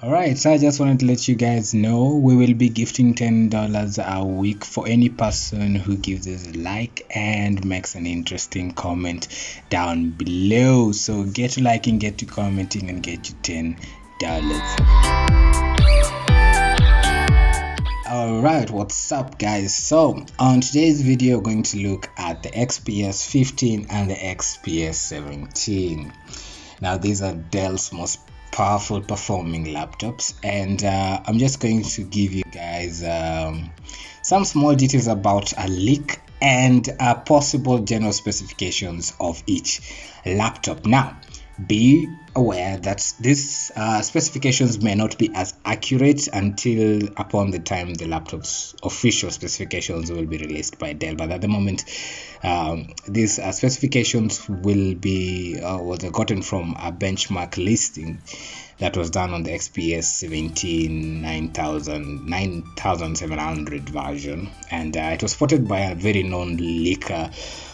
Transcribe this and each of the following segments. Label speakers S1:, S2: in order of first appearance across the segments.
S1: Alright, so I just wanted to let you guys know we will be gifting $10 a week for any person who gives us a like and makes an interesting comment down below. So get to liking, get to commenting, and get you $10. Alright, what's up guys? So on today's video we're going to look at the XPS 15 and the XPS 17. Now these are Dell's most powerful performing laptops, and I'm just going to give you guys some small details about a leak and possible general specifications of each laptop. Now be aware that these specifications may not be as accurate until upon the time the laptop's official specifications will be released by Dell, but at the moment these specifications will be was gotten from a benchmark listing that was done on the XPS 17 9700 version, and it was spotted by a very known leaker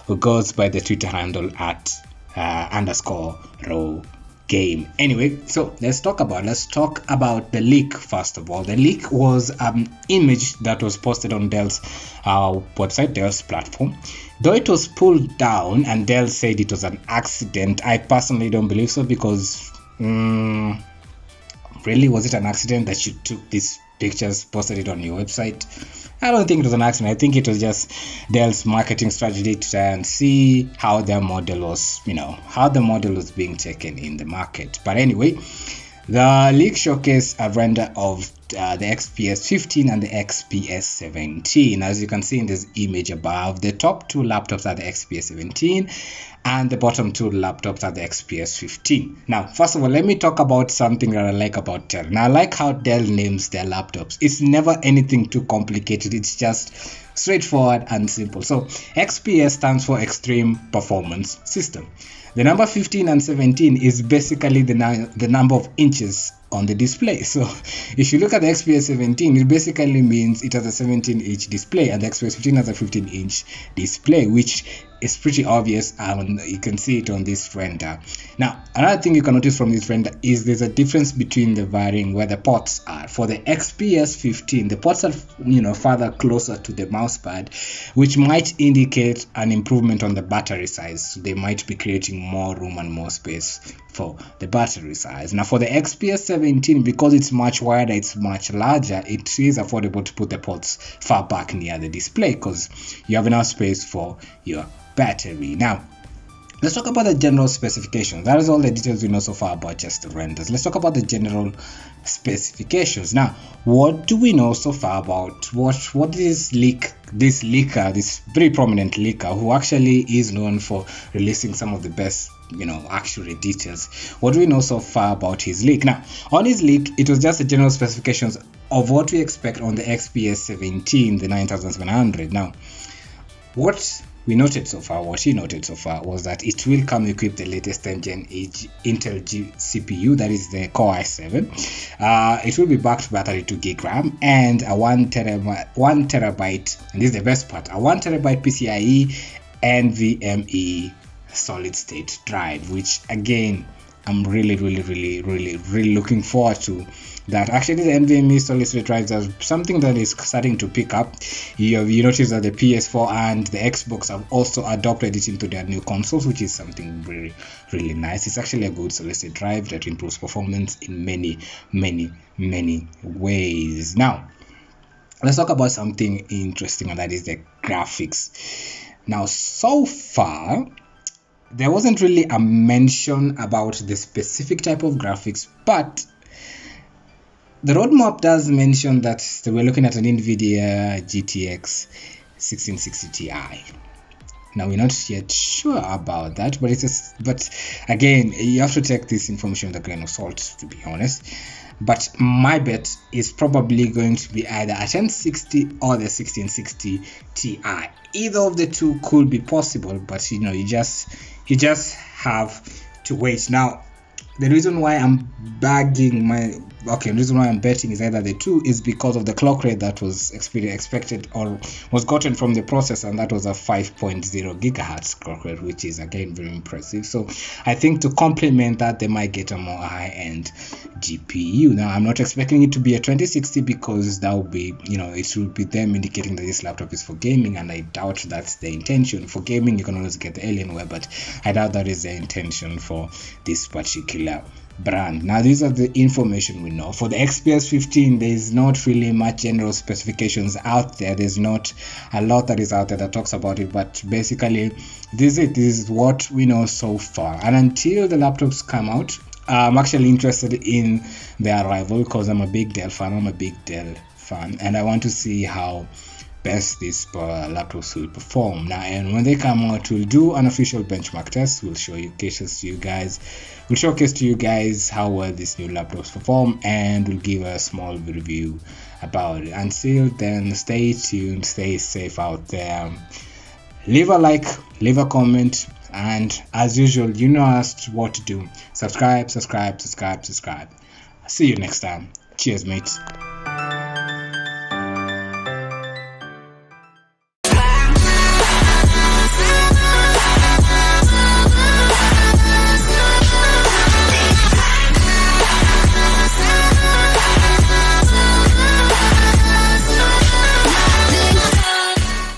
S1: who goes by the Twitter handle at _raw game. Anyway, so let's talk about the leak. First of all, the leak was an image that was posted on Dell's website, Dell's platform. Though it was pulled down and Dell said it was an accident, I personally don't believe so, because really, was it an accident that you took these pictures, posted it on your website? I don't think it was an accident. I think it was just Dell's marketing strategy to try and see how their model was, how the model was being taken in the market. But anyway, the leak showcased a render of the XPS 15 and the XPS 17. As you can see in this image above, the top two laptops are the XPS 17 and the bottom two laptops are the XPS 15. Now, first of all, let me talk about something that I like about Dell. Now, I like how Dell names their laptops. It's never anything too complicated. It's just straightforward and simple. So XPS stands for Extreme Performance System. The number 15 and 17 is basically the number of inches on the display. So if you look at the XPS 17, it basically means it has a 17-inch display, and the XPS 15 has a 15-inch display, which is pretty obvious, and you can see it on this render. Now, another thing you can notice from this render is there's a difference between the varying where the ports are. For the XPS 15, the ports are further closer to the mouse pad, which might indicate an improvement on the battery size. So they might be creating more room and more space for the battery size. Now for the XPS 17, because it's much wider, it's much larger, it is affordable to put the ports far back near the display because you have enough space for your battery. Now let's talk about the general specifications. That is all the details we know so far about just the renders. Let's talk about the general specifications. Now, what do we know so far about what this leaker, this very prominent leaker who actually is known for releasing some of the best accurate details? What do we know so far about his leak? Now, on his leak, it was just the general specifications of what we expect on the XPS 17, the 9700. Now, what he noted so far was that it will come equipped the latest 10th gen Intel CPU, that is the Core i7. It will be backed by 32 gig RAM and a 1 terabyte, and this is the best part, a 1 terabyte PCIe NVMe solid state drive, which again I'm really looking forward to. That actually the NVMe solid state drives are something that is starting to pick up. You notice that the PS4 and the Xbox have also adopted it into their new consoles, which is something really nice. It's actually a good solid state drive that improves performance in many ways. Now let's talk about something interesting, and that is the graphics. Now so far there wasn't really a mention about the specific type of graphics, but the roadmap does mention that we're looking at an NVIDIA GTX 1660 Ti. Now we're not yet sure about that, but again, you have to take this information with a grain of salt, to be honest. But my bet is probably going to be either a 1060 or the 1660 Ti. Either of the two could be possible, but you just have to wait. Now the reason why I'm bagging the reason why I'm betting is either the two is because of the clock rate that was expected or was gotten from the processor, and that was a 5.0 gigahertz clock rate, which is again very impressive. So I think to complement that, they might get a more high-end GPU. Now I'm not expecting it to be a 2060 because that would be, it would be them indicating that this laptop is for gaming, and I doubt that's the intention. For gaming you can always get the Alienware, but I doubt that is the intention for this particular brand. Now these are the information we know. For the XPS 15, there is not really much general specifications out there. There's not a lot that is out there that talks about it, but basically this is what we know so far. And until the laptops come out, I'm actually interested in their arrival because I'm a big Dell fan, and I want to see how best these laptops will perform. Now, and when they come out, we'll do an official benchmark test. We'll showcase to you guys how well these new laptops perform, and we'll give a small review about it. Until then, stay tuned, stay safe out there. Leave a like, leave a comment, and as usual, you know what to do. Subscribe. See you next time. Cheers, mates.